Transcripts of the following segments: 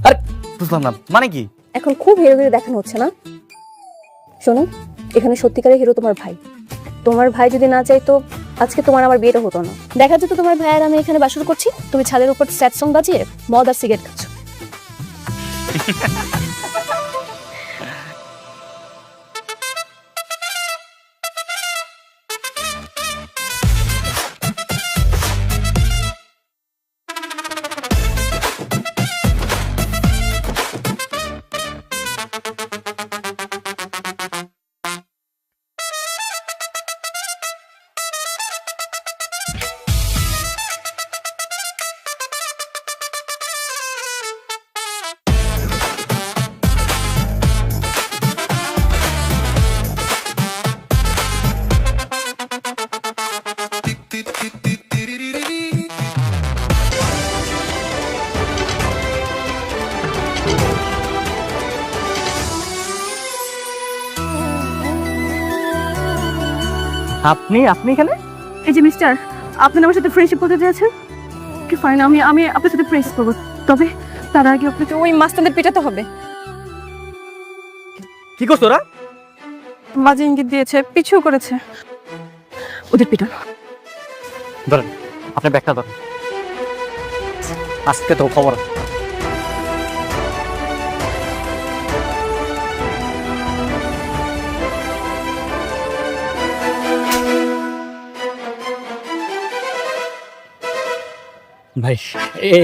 আরে বুঝলাম না, মানে কি? এখন খুব হিরো হিরো দেখানো হচ্ছে না? শোনো, এখানে সত্যিকারের হিরো তোমার ভাই। তোমার ভাই যদি না চাইতো আজকে তোমার আমার বিয়েটা হতো না। দেখা যেত তোমার ভাই আর আমি এখানে বাসর করছি, তুমি ছাদের উপর স্যাড সং বাজিয়ে মদ আর সিগারেট খাচ্ছ। আপনি আপনি এখানে? এই যে মিস্টার, আপনি আমার সাথে ফ্রেন্ডশিপ করতে চেয়েছেন, কি ফাইন, আমি আপনার সাথে ফ্রেন্ডশিপ করবো, তবে তার আগে আপনাকে ওই মাস্তানদের পেটাতে হবে। কি করছো ওরা? বাজে ইঙ্গিত দিয়েছে, পিছু করেছে, ওদের পিটান। ধরেন আপনার ব্যাগটা ধরেন, আজকে তো খবর আছে। ভাই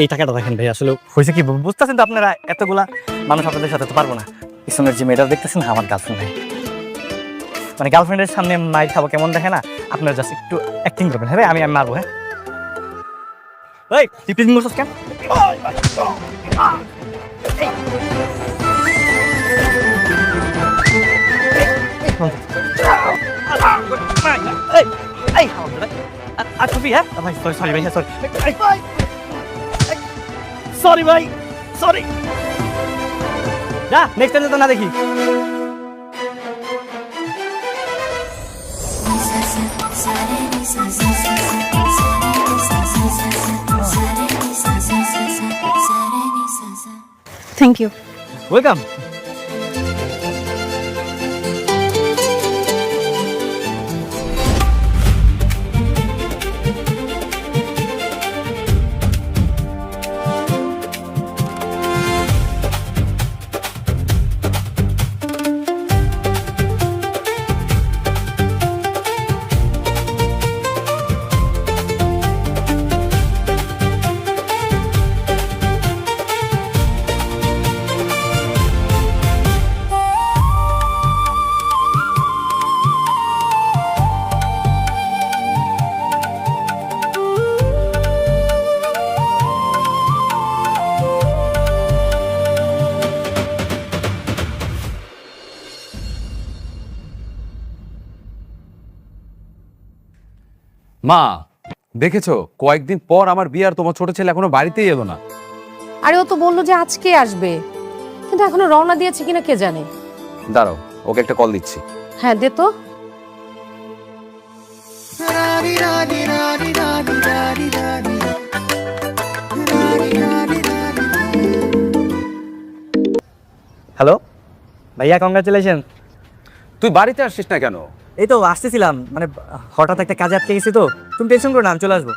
এই টাকাটা দেখেন ভাই, আসলে হয়েছে কি বুঝতেছেন তো আপনারা, এতগুলা মানুষ আপনাদের সাথে তো পারবো না। পিছনের যে মেয়েটা দেখতেছেন আমার গার্লফ্রেন্ড ভাই, মানে গার্লফ্রেন্ডের সামনে মাইর খাবো কেমন দেখে না, আপনারা জাস্ট একটু অ্যাক্টিং করবেন। হ্যাঁ আমি মারবো। হ্যাঁ এই টিপিং করছিস কেন? সরি ভাই, সরি ভাই, সরি। যা নেক্সট টাইম তো না দেখি। Thank you. ওয়েলকাম। মা দেখেছো, কয়েকদিন পর আমার বিয়ে, আর তোমার ছোট ছেলে এখনো বাড়িতেই এলো না। আরে ও তো বললো যে আজকে আসবে, কিন্তু এখনো রওনা দিয়েছে কিনা কে জানে। দাঁড়াও, ওকে একটা কল দিচ্ছি। হ্যাঁ দে তো। হ্যালো ভাইয়া, কংগ্রাচুলেশন। তুই বাড়িতে আসছিস না কেন? এই তো আসতেছিলাম, মানে হঠাৎ একটা কাজে আটকে গেছি তো। তুমি টেনশন করো না, আমি চলে আসবো।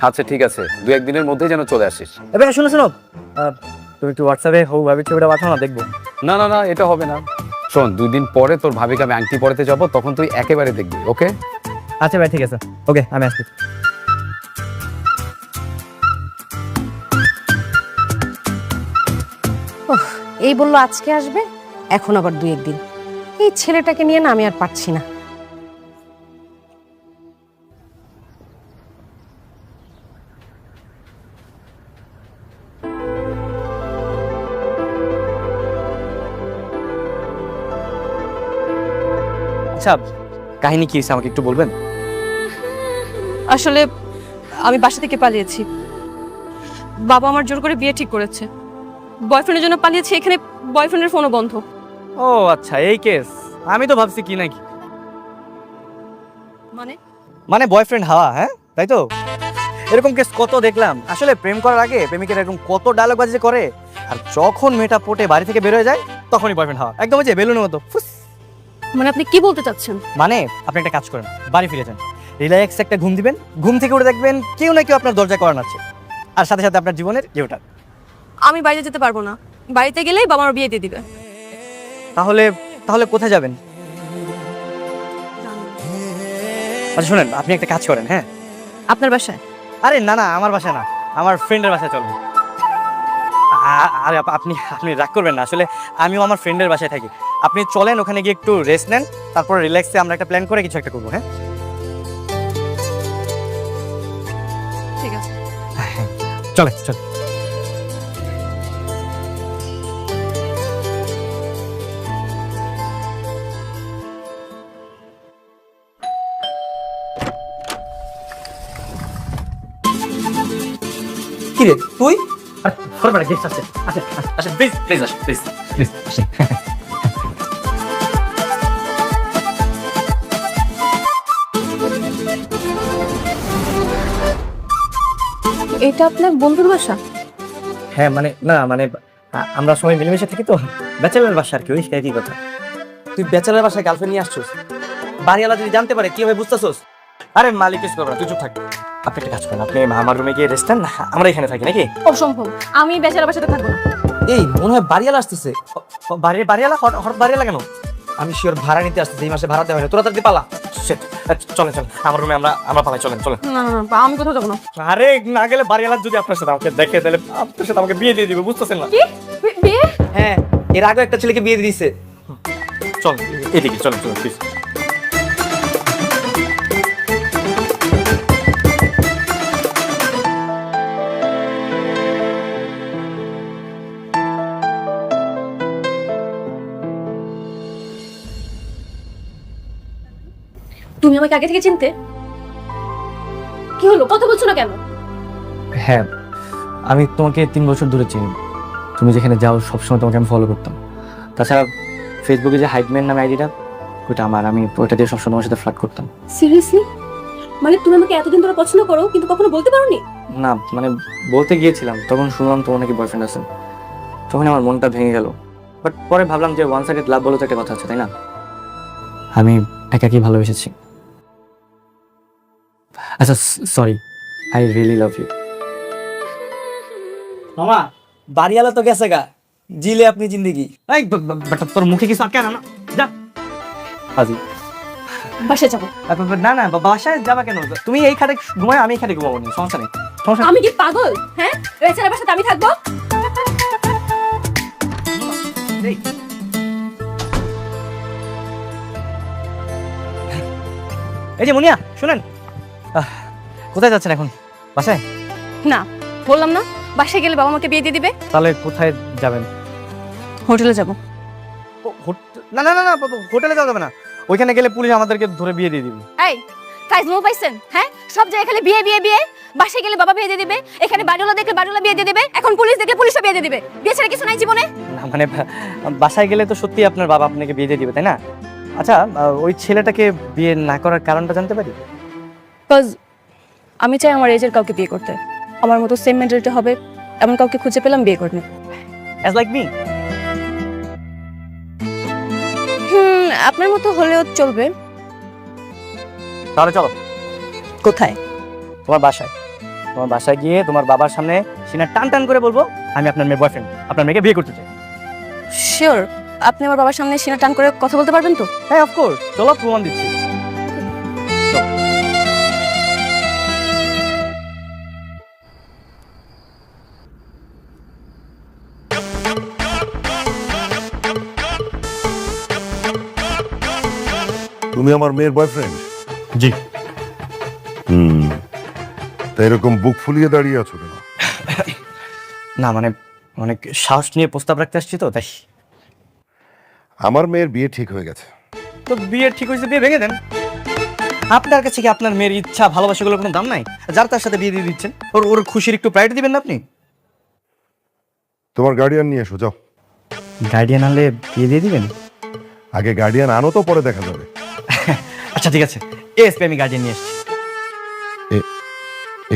আচ্ছা ঠিক আছে, 2-1 দিনের মধ্যেই যেন চলে আসিস। এবার শোনো শোনো, তুমি একটু হোয়াটসঅ্যাপে হৌ ভাবি ছবিটা পাঠাও না, দেখবো। না না না, এটা হবে না। শোন, 2 দিন পরে তোর ভাবিকে আমি আংটি পরাতে যাবো, তখন তুই একেবারে দেখবি। ওকে? আচ্ছা ভাই ঠিক আছে, ওকে আমি আসছি। এই বললো আজকে আসবে, এখন আবার 2-1 দিন। এই ছেলেটাকে নিয়ে না আমি আর পারছি না। আচ্ছা কাহিনী কি হয়েছে আমাকে একটু বলবেন? আসলে আমি বাসা থেকে পালিয়েছি, বাবা আমার জোর করে বিয়ে ঠিক করেছে। বয়ফ্রেন্ডের জন্য পালিয়েছি, এখানে বয়ফ্রেন্ডের ফোনও বন্ধ। ও আচ্ছা এই কেস, আমি তো ভাবছি কি নাকি। মানে মানে বয়ফ্রেন্ড হাওয়া, হ্যাঁ তাই তো? এরকম কেস কত দেখলাম। আসলে প্রেম করার আগে প্রেমিকের এরকম কত ডায়লগ বাজি যে করে, আর যখন মেয়েটা পটে বাড়ি থেকে বের হয়ে যায় তখনই বয়ফ্রেন্ড হওয়া, একদম ওই যে বেলুনের মতো ফুস। মানে আপনি কি বলতে চাচ্ছেন? মানে আপনি একটা কাজ করেন, বাড়ি ফিরে যান, রিল্যাক্স একটা ঘুম দিবেন, ঘুম থেকে উঠে দেখবেন কেউ না কেউ আপনার দরজা করান আছে, আর সাথে সাথে আপনার জীবনের ইউটার। আমি বাইরে যেতে পারবো না, বাড়িতে গেলেই বাবা আমার বিয়ে দিয়ে দিবে। তাহলে তাহলে কোথায় যাবেন? আচ্ছা শুনেন, আপনি একটা কাজ করেন, হ্যাঁ। আপনার বাসায়? আরে না না, আমার বাসায় না, আমার ফ্রেন্ডের বাসায় চলবে। আরে আপনি আপনি রাগ করবেন না, আসলে আমিও আমার ফ্রেন্ডের বাসায় থাকি। আপনি চলেন, ওখানে গিয়ে একটু রেস্ট নেন, তারপর রিল্যাক্সে আমরা একটা প্ল্যান করে কিছু একটা করবো, হ্যাঁ। ঠিক আছে। চলে চল। কি রে তুই? গেস্ট আছে, আসেন আসেন, প্লিজ প্লিজ আসেন, প্লিজ প্লিজ আসেন। এটা আপনার বন্ধুর বাসা? হ্যাঁ মানে না মানে আমরা সবাই মিলেমিশে থাকি তো, ব্যাচেলার বাসা আর কি, ওই একই কথা। তুই ব্যাচেলার বাসায় গার্লফ্রেন্ড নিয়ে আসছিস, বাড়িওয়ালা যদি জানতে পারে কিভাবে বুঝতেছস? আরে মালিক কিছু করবে না, তুই চুপ থাক। আপনি একটা কাজ করেন, আপনি আমার রুমে গিয়ে রেস্ট নেন, আমরা এখানে থাকি নাকি? অসম্ভব, আমি বেচারা বাসাতে থাকবো না। এই মনে হয় বাড়িওয়ালা আসতেছে। বাড়িওয়ালা হঠাৎ বাড়িওয়ালা কেন? আমি শিওর ভাড়া নিতে আসতেছে, এই মাসে ভাড়া দেওয়া হয় না। তোরা তাড়াতাড়ি পালা। Shit, চলেন চলেন আমার রুমে, আমরা পালাই, চলেন চলেন। না না না, আমি কোথাও যাবো না। আরে না গেলে বাড়িওয়ালা যদি আপনার সাথে আমাকে দেখে তাহলে আপনার সাথে আমাকে বিয়ে দিয়ে দিবে, বুঝতেছেন না? কি বিয়ে? হ্যাঁ, এর আগে একটা ছেলেকে বিয়ে দিয়ে দিছে। চল এদিকে, চলেন চলেন প্লিজ। তুমি আমাকে আগে থেকে চিনতে? কি হলো, কথা বলছো না কেন? হ্যাঁ, আমি তোমাকে 3 বছর ধরে চিনি। তুমি যেখানে যাও সবসময় তোমাকে আমি ফলো করতাম। তাছাড়া ফেসবুকে যে হাইডম্যান নামে আইডিটা, ওইটা আমার, আমি ওইটা দিয়ে সবসময় তোমার সাথে ফ্লার্ট করতাম। সিরিয়াসলি? মানে তুমি আমাকে এতদিন ধরে পছন্দ করো কিন্তু কখনো বলতে পারোনি? না মানে বলতে গিয়েছিলাম, তখন শুনলাম তোমার নাকি বয়ফ্রেন্ড আছে, তখন আমার মনটা ভেঙে গেল। বাট পরে ভাবলাম যে ওয়ান সাইডেড লাভ বলে তো একটা কথা আছে, তাই না? আমি একাকি ভালোবেসেছি। আচ্ছা sorry, I really love you. মামা, বাড়িওয়ালা তো গেছে গা, জিলে আপনি জিন্দেগি। এই বাট তোর মুখে কিছু আটকে না, যা আজি। বাসায় যাবো। না না বাসায় যাবা কেন? তুমি এই খাটে ঘুমায়, আমি এই খাটে ঘুমাবো না, সমস্যা নেই, সমস্যা আমি কি পাগল? হ্যাঁ, বেচারা বাসাতে আমি থাকবো? নেই। এই যে মুনিয়া শুনেন, কোথায় যাচ্ছেন এখন? বাসায়? না, বললাম না বাসায় গেলে বাবা আমাকে বিয়ে দিয়ে দিবে। তাহলে কোথায় যাবেন? হোটেলে যাবো। না না না না, হোটেলে যাওয়া যাবে না, ওইখানে গেলে পুলিশ আমাদেরকে ধরে বিয়ে দিয়ে দিবে। এই ফাইজমো পাইছেন? হ্যাঁ, সব জায়গায় খালি বিয়ে বিয়ে বিয়ে। বাসায় গেলে বাবা বিয়ে দিয়ে দিবে, এখানে বাড়িওয়ালা দেখলে বাড়িওয়ালা বিয়ে দিয়ে দিবে, এখন পুলিশ দেখলে পুলিশও বিয়ে দিয়ে দিবে। বিয়ে ছাড়া কিছু নাই জীবনে। না মানে বাসায় গেলে তো সত্যি আপনার বাবা আপনাকে বিয়ে দিয়ে দিবে, তাই না? আচ্ছা, ওই ছেলেটাকে বিয়ে না করার কারণটা জানতে পারি? বিকজ আমি চাই আমার এজের কাউকে বিয়ে করতে, আমার মতো সেম মেন্টালিটি হবে এমন কাউকে খুঁজে পেলাম বিয়ে করবে। As like me? আপনার মতো হলেও চলবে। তাহলে চলো। কোথায়? তোমার বাসায়। তোমার বাসায় গিয়ে তোমার বাবার সামনে সিনা টান টান করে বলবো আমি আপনার মেয়ের বয়ফ্রেন্ড, আপনার মেয়েকে বিয়ে করতে চাই। শিওর? আপনি আমার বাবার সামনে সিনা টান করে কথা বলতে পারবেন তো? হ্যাঁ অফকোর্স, চলো প্রমাণ দিচ্ছি। তুমি আমার মেয়ের বয়ফ্রেন্ড? জি। তা এরকম বুক ফুলিয়ে দাঁড়িয়ে আছো কেন? না মানে অনেক সাহস নিয়ে প্রস্তাব রাখতে আসছি তো তাই। আমার মেয়ের বিয়ে ঠিক হয়ে গেছে। তো বিয়ে ঠিক হয়েছে, বিয়ে ভেঙে দেন। আপনার কাছে কি আপনার মেয়ের ইচ্ছা ভালোবাসাগুলোর কোনো দাম নাই? যার তার সাথে বিয়ে দিয়ে দিচ্ছেন, ওর ওর খুশির একটু প্রায়োরিটি দিবেন না আপনি? তোমার গার্ডিয়ান নিয়ে এসো, যাও। গার্ডিয়ান আনলে বিয়ে দিয়ে দিবেন? আগে গার্ডিয়ান আনো, তো পরে দেখা যাবে। আচ্ছা ঠিক আছে, এসপি আমি গার্ডিয়ান নিয়ে এসেছি।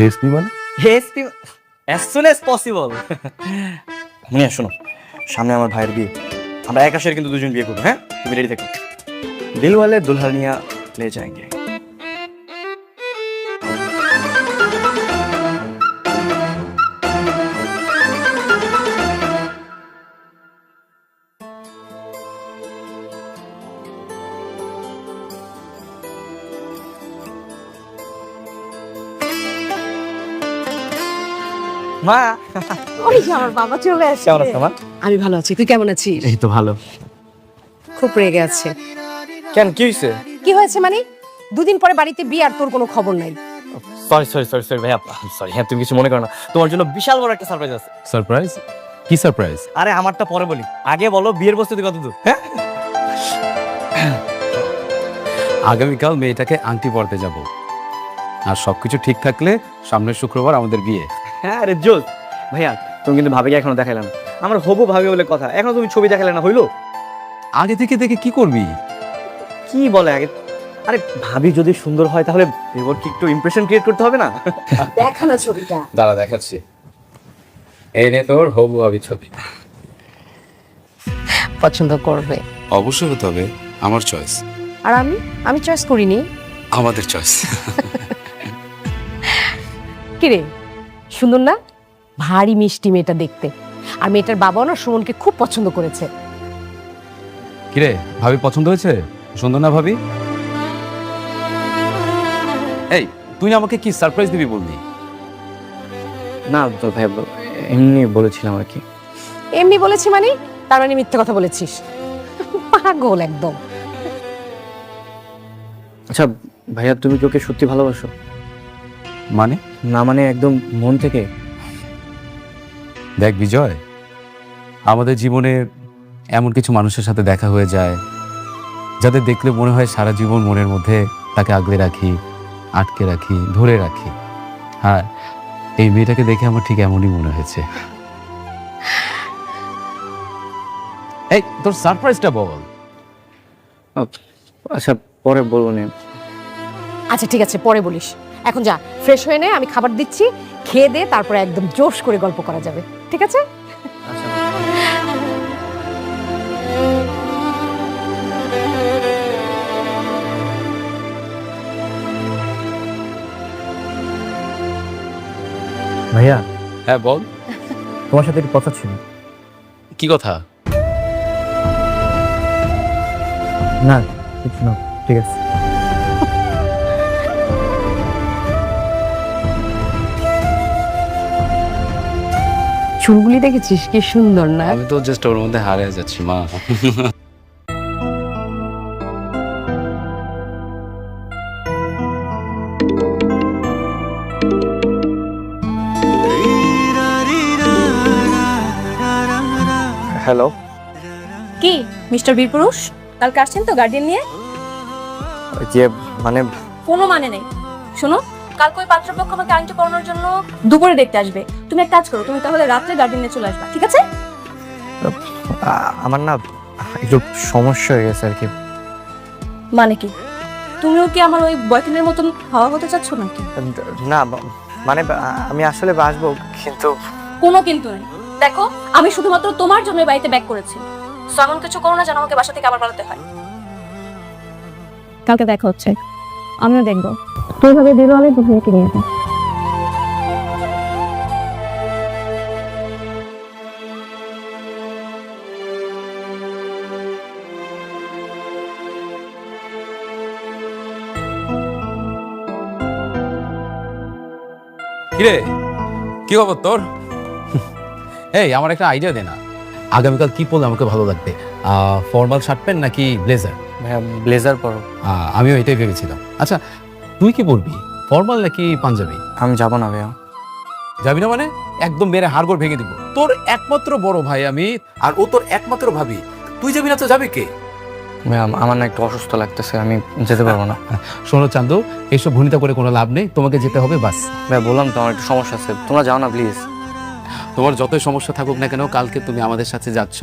এসপি মানে? ASAP as soon as possible. Muniya শোনো, সামনে আমার ভাইয়ের বিয়ে, আমরা এক আশায় কিন্তু দুজন বিয়ে করবো। হ্যাঁ, তুমি রেডি থেকো। দিলওয়ালে দুলহানিয়া লে যাएंगे। মা, ওই যে আমার বাবা চলে আসছে। কেমন আছো মা? আমি ভালো আছি, তুই কেমন আছিস? এই তো ভালো। খুব রেগে আছে। কেন, কি হয়েছে? কি হয়েছে মানে? দুদিন পরে বাড়িতে বিয়ে আর তোর কোনো খবর নাই। সরি সরি সরি সরি ভাইয়া, সরি। হ্যাঁ, তুমি কিছু মনে করো না, তোমার জন্য বিশাল বড় একটা সারপ্রাইজ আছে। সারপ্রাইজ? কি সারপ্রাইজ? আরে আমারটা পরে বলি, আগে বলো বিয়ের প্রস্তুতি কত দূর? হ্যাঁ, আগামীকাল মেয়েটাকে আংটি পরতে যাব, আর সবকিছু ঠিক থাকলে সামনের শুক্রবার আমাদের বিয়ে। হ্যাঁ, আরে জোস ভাইয়া, তুমি কিন্তু ভাবিকে এখনো দেখাইলে না। আমার হবু ভাবি বলে কথা, এখনো তুমি ছবি দেখালে না, হইলো? আগে থেকে দেখে কি করবি? কি বলে আগে? আরে ভাবি যদি সুন্দর হয় তাহলে এবার কি একটু ইমপ্রেশন ক্রিয়েট করতে হবে না? দেখা না ছবিটা। দাঁড়া দেখাচ্ছি, এই নে তোর হবু ভাবি ছবি। পছন্দ করবে। অবশ্যই হতে হবে, আমার চয়েস। আর আমি চয়েস করিনি। আমাদের চয়েস। কিরে, সুন্দর না? ভারী মিষ্টি মেয়েটা দেখতে। আর মেয়েটার বাবাও না সুমনকে খুব পছন্দ করেছে। কিরে, ভাবি পছন্দ হয়েছে? সুন্দর না ভাবি? এই, তুই না আমাকে কি সারপ্রাইজ দিবি বললি? না তো ভাই, এমনি বলেছিলাম আর কি। এমনি বলেছি মানে? তার মানে মিথ্যে কথা বলেছিস। পাগল একদম। আচ্ছা ভাইয়া, তুমি কি ওকে সত্যি ভালোবাসো? মানে? না মানে একদম মন থেকে? দেখ বিজয়, আমাদের জীবনে এমন কিছু মানুষের সাথে দেখা হয়ে যায় যাদের দেখলে মনে হয় সারা জীবন মনের মধ্যে তাকে আগলে রাখি, আটকে রাখি, ধরে রাখি। হ্যাঁ, এই মেয়েটাকে দেখে আমার ঠিক এমনই মনে হয়েছে। এই, তোর সারপ্রাইজটা বল। আচ্ছা পরে বলবো না। আচ্ছা ঠিক আছে, পরে বলিস। এখন যা, ফ্রেশ হয়ে নে, আমি খাবার দিচ্ছি, খেয়ে দে, তারপরে একদম জোশ করে গল্প করা যাবে। ঠিক আছে? ভাইয়া, হ্যাঁ বল। তোমার সাথে একটু কথা ছিল। কি কথা? না কিছু না, ঠিক আছে। চুলগুলি দেখেছিস কি সুন্দর না? আমি তো জাস্ট ওর মধ্যে হারিয়ে যাচ্ছি মা। হ্যালো, কি মিস্টার বীরপুরুষ, কালকে আসছেন তো গার্ডিয়ান নিয়ে? যে মানে কোনো মানে নেই। শোনো, কালকে ওই পাত্রপক্ষ আমাকে আংটি পরানোর জন্য দুপুরে দেখতে আসবে। তুমি এক কাজ করো, তুমি তাহলে রাত্রে গার্ডিয়ান নিয়ে চলে আসবা, ঠিক আছে? আমার না একটু সমস্যা হয়ে গেছে আর কি। মানে কি? তুমিও কি আমার ওই বয়ফ্রেন্ডের মতন হাওয়া হতে চাচ্ছ নাকি? না মানে আমি আসলে আসবো, কিন্তু কোনো কিন্তু নেই। দেখো, আমি শুধুমাত্র তোমার জন্য এই বাড়িতে ব্যাক করেছি। সো এমন কিছু করো না যেন আমাকে বাসা থেকে আবার পালাতে হয়। কালকে দেখা হচ্ছে, আমিও দেখবো কিভাবে দিলওয়ালে দুজনকে নিয়ে যায়। কিরে, কি খবর তোর? এই, আমার একটা আইডিয়া দে না, আগামীকাল কি পরলে আমাকে ভালো লাগবে? ফর্মাল শার্ট প্যান্ট নাকি ব্লেজার? ভাইয়া ব্লেজার পরো। আমিও এটাই ভেবেছিলাম। আচ্ছা তুই কি বলবি, ফর্মাল নাকি পাঞ্জাবি? আমি যাবো না ভাইয়া। যাবি না মানে? একদম মেরে হাড়গোড় ভেঙে দিব। তোর একমাত্র বড় ভাই আমি, আর ও তোর একমাত্র ভাবি। তুই যাবি না তো যাবে কে? ভাইয়া আমার না একটু অসুস্থ লাগতেছে, আমি যেতে পারবো না। শোনো চান্দু, এইসব ভনিতা করে কোনো লাভ নেই, তোমাকে যেতে হবে বাস। ভাইয়া বললাম তো আমার একটু সমস্যা আছে, তোমরা যাও না প্লিজ। তোমার যতই সমস্যা থাকুক না কেন, কালকে তুমি আমাদের সাথে যাচ্ছ,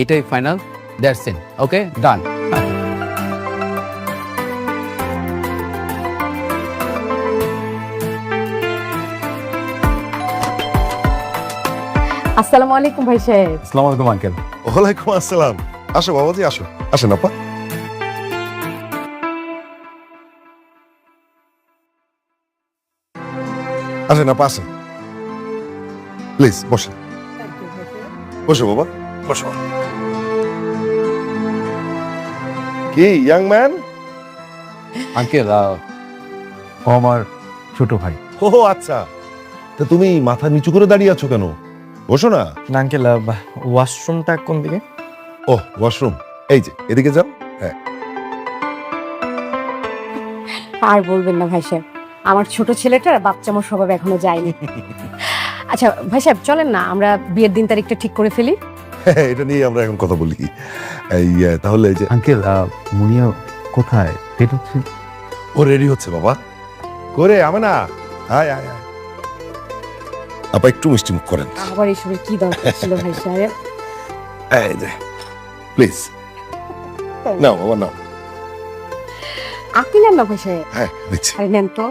এটাই ফাইনাল। দ্যাটস ইট, ওকে, ডান। আসসালামু আলাইকুম ভাই সাহেব। আসসালামু আলাইকুম আঙ্কেল। ওয়ালাইকুম আসসালাম। আসো বাবাজি, আসো। আসেন আপা। আসেন আপা, আসেন। প্লিজ বসেন। বসো বাবা, বসো। কি ইয়াং ম্যান? আঙ্কেল ও আমার ছোট ভাই। ও আচ্ছা, তা তুমি মাথা নিচু করে দাঁড়িয়ে আছো কেন? বসো না। না আঙ্কেল, ওয়াশরুমটা কোন দিকে? ও ওয়াশরুম, এই যে এদিকে যাও। হ্যাঁ, আর বলবেন না ভাই সাহেব, আমার ছোট ছেলেটার বাচ্চামোর স্বভাব এখনো যায়নি। আচ্ছা ভাই সাহেব, চলেন না আমরা বিয়ের দিন তারিখটা ঠিক করে ফেলি। এটা নিয়ে আমরা এখন কথা বলি। এই তাহলে এই যে আঙ্কেল মুনিয়া কোথায়? ডেট হচ্ছে? ও রেডি হচ্ছে বাবা। করে আমি না, আয় আয় আয়। আপা একটু মিষ্টি মুখ করেন। আবার এইসবের কি দরকার ছিল ভাই সাহেব? এই যে প্লিজ নাও বাবা, নাও। আপনি নেন না ভাই সাহেব। হ্যাঁ দিচ্ছি। আরে নেন তো।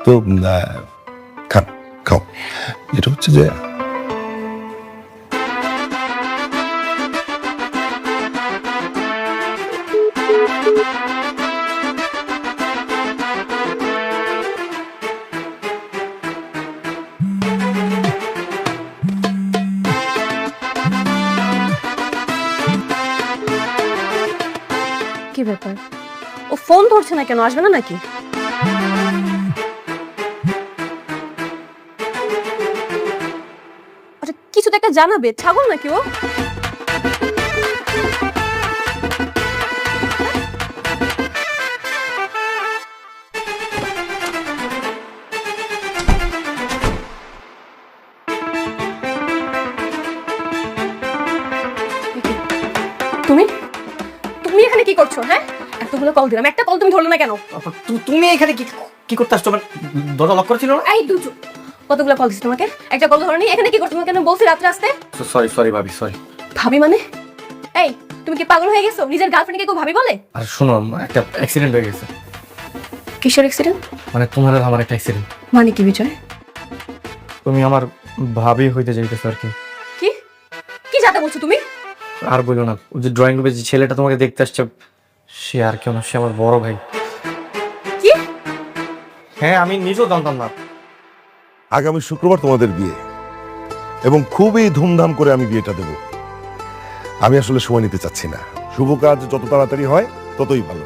তো খান, খাও। এটা হচ্ছে যে কি ব্যাপার, ও ফোন ধরছে না কেন? আসবে না নাকি? আচ্ছা কিছু তো একটা জানাবে, ছাগল নাকি ও? তুমি তুমি এখানে কি করছো? হ্যাঁ, এতগুলো কল দিলাম, একটা কল তুমি ধরলে না কেন? তুমি এখানে কি কি করতে আসছো? আমার দরজা লক করেছিল না? এই দুটো কতগুলো কল দিছি তোমাকে, একটা কল ধরনি। এখানে কি করছো? তোমাকে কেন বলছি রাত্রে আসতে? সরি সরি ভাবি, সরি। ভাবি মানে? এই তুমি কি পাগল হয়ে গেছো? নিজের গার্লফ্রেন্ডকে কেউ ভাবি বলে? আর শোনো, একটা অ্যাক্সিডেন্ট হয়ে গেছে। কিসের অ্যাক্সিডেন্ট? মানে তোমার আর আমার একটা অ্যাক্সিডেন্ট। মানে কি বিজয়? তুমি আমার ভাবি হইতে যাইতেছো আর কি। কি কি যাতা বলছো তুমি? আর বলো না, ওই যে ড্রয়িং রুমে যে ছেলেটা তোমাকে দেখতে আসছে, সে আর কেউ না, সে আমার বড় ভাই। কি? হ্যাঁ, আমি নিজেও জানতাম না। আগামী শুক্রবার তোমাদের বিয়ে, এবং খুবই ধুমধাম করে আমি বিয়েটা দেব। আমি আসলে সময় নিতে চাচ্ছি না। শুভ কাজ যত তাড়াতাড়ি হয় ততই ভালো।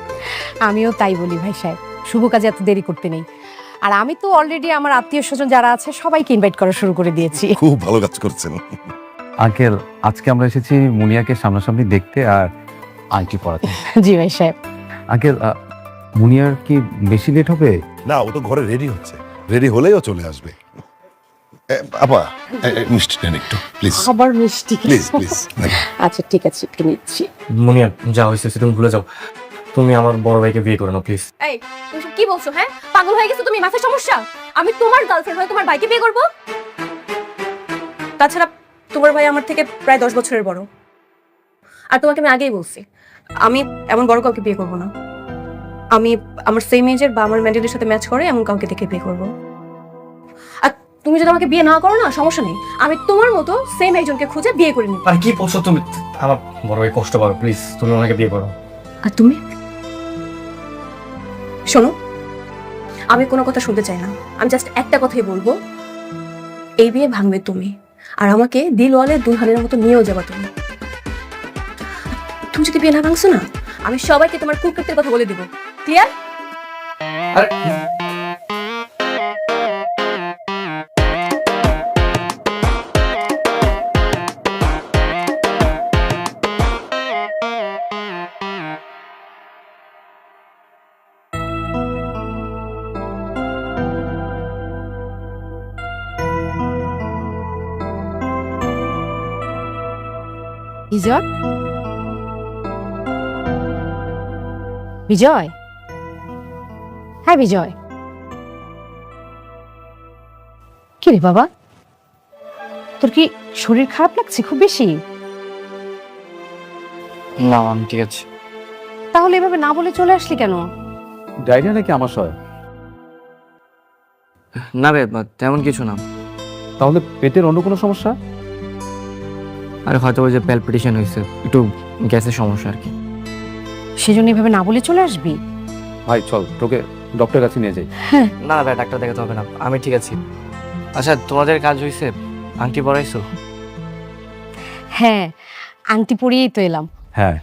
আমিও তাই বলি ভাই সাহেব, শুভ কাজে এত দেরি করতে নেই। আর আমি তো অলরেডি আমার আত্মীয় স্বজন যারা আছে সবাইকে ইনভাইট করা শুরু করে দিয়েছি। খুব ভালো কাজ করছেন। আঙ্কেল আজকে আমরা এসেছি মুনিয়াকে সামনাসামনি দেখতে আর আংটি পরাতে। জি ভাই সাহেব। আঙ্কেল মুনিয়ার কি বেশি লেট হবে? না, ও তো ঘরে রেডি হচ্ছে, রেডি হলেই ও চলে আসবে। আপা মিষ্টি নেন একটু প্লিজ, খাবার মিষ্টি। Please please. আচ্ছা ঠিক আছে, একটু নিচ্ছি। মুনিয়া, যা হয়েছে তুমি ভুলে যাও। তুমি আমার বড় ভাইকে বিয়ে করে নাও প্লিজ। এই তুমি সব কি বলছো? হ্যাঁ, পাগল হয়ে গেছো তুমি? মাথায় সমস্যা? আমি তোমার গার্লফ্রেন্ড হয়ে তোমার ভাইকে বিয়ে করব? তাছাড়া তোমার ভাই আমার থেকে প্রায় 10 বছরের বড়। আর তোমাকে আমি আগেই বলছি, আমি এমন বড় কাউকে বিয়ে করব না। আমি আমার সেম এজের বা আমার মেন্টালিটির সাথে ম্যাচ করে এমন কাউকে দেখে বিয়ে করব। আর তুমি যদি আমাকে বিয়ে না করো না, সমস্যা নেই, আমি তোমার মতো সেম একজনকে খুঁজে বিয়ে করে নিব। আর কি বলছো তুমি? আমার বড় ভাই কষ্ট পারো, প্লিজ তুমি ওনাকে বিয়ে করো। আর তুমি শোনো, আমি কোনো কথা শুনতে চাই না। আমি জাস্ট একটা কথাই বলবো, এই বিয়ে ভাঙবে তুমি, আর আমাকে দিলওয়ালে দুলহানের মতো নিয়েও যাবা তুমি। তুমি যদি বিয়ে না ভাঙছো না, আমি সবাইকে তোমার কুকৃত্যের কথা বলে দিব। ক্লিয়ার? আরে বিজয়, বিজয়, হ্যাঁ বিজয়। কি রে বাবা, তোর কি শরীর খারাপ লাগছে খুব বেশি? না, আমি ঠিক আছে। তাহলে এভাবে না বলে চলে আসলি কেন? ডায়রিয়া নাকি আমার সয়? না রে, তেমন কিছু না। তাহলে পেটের অন্য কোনো সমস্যা? আরে হয়তো ওই যে প্যালপিটেশন হয়েছে, একটু গ্যাসের সমস্যা আর কি। সেজন্য এভাবে না বলে চলে আসবি। ভাই চল তোকে ডক্টরের কাছে নিয়ে যাই। না না ভাই, ডাক্তার দেখাতে হবে না, আমি ঠিক আছি। আচ্ছা তোমাদের কাজ হয়েছে? আংটি পরাইছো? হ্যাঁ, আংটি পরিয়েই তো এলাম। হ্যাঁ,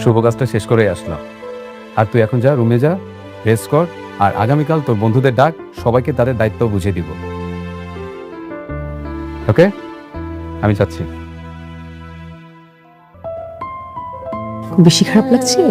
শুভ কাজটা শেষ করেই আসলাম। আর তুই এখন যা, রুমে যা, রেস্ট কর। আর আগামীকাল তোর বন্ধুদের ডাক, সবাইকে তাদের দায়িত্ব বুঝিয়ে দিব। ওকে, আমি যাচ্ছি। বেশি খারাপ লাগছে?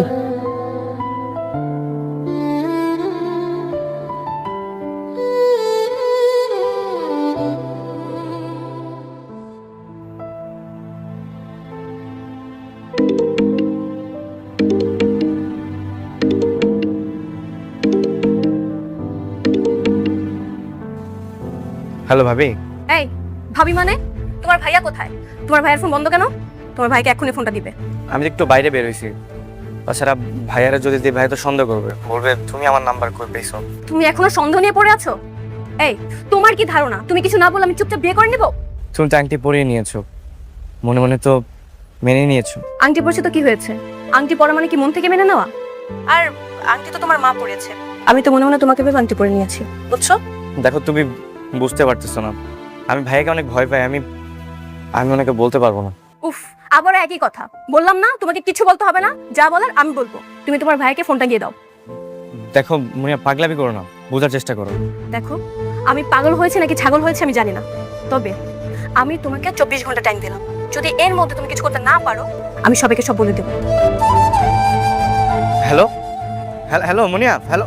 হ্যালো ভাবি। এই ভাবি মানে? তোমার ভাইয়া কোথায়? তোমার ভাইয়ের ফোন বন্ধ কেন? তোমার ভাইকে এক্ষুনি ফোনটা দিবে। আমি একটু বাইরে বের হয়েছি। তাছাড়া ভাইয়ারা যদি দিয়ে, ভাই তো সন্দেহ করবে, বলবে তুমি আমার নাম্বার কই পেয়েছো। তুমি এখনো সন্দেহ নিয়ে পড়ে আছো? এই তোমার কি ধারণা তুমি কিছু না বলে আমি চুপচাপ বিয়ে করে নেব? তুমি তো আংটি পরিয়ে নিয়েছো, মনে মনে তো মেনে নিয়েছো। আংটি পরেছে তো কি হয়েছে? আংটি পরা মানে কি মন থেকে মেনে নেওয়া? আর আংটি তো তোমার মা পরেছে, আমি তো মনে মনে তোমাকে ভেবে আংটি পরে নিয়েছি, বুঝছো? দেখো তুমি বুঝতে পারতেছো না, আমি ভাইয়াকে অনেক ভয় পাই, আমি ওনাকে বলতে পারবো না। উফ, আবার একই কথা। বললাম না তোমাকে কিছু বলতে হবে না, যা বলার আমি বলবো। তুমি তোমার ভাইকে ফোনটা দিয়ে দাও। দেখো মুনিয়া, পাগলামি করো না, বোঝার চেষ্টা করো। দেখো, আমি পাগল হয়েছে নাকি ছাগল হয়েছে আমি জানি না, তবে আমি তোমাকে 24 ঘন্টা টাইম দিলাম। যদি এর মধ্যে তুমি কিছু করতে না পারো, আমি সবাইকে সব বলে দেবো। হ্যালো হ্যালো মুনিয়া, হ্যালো।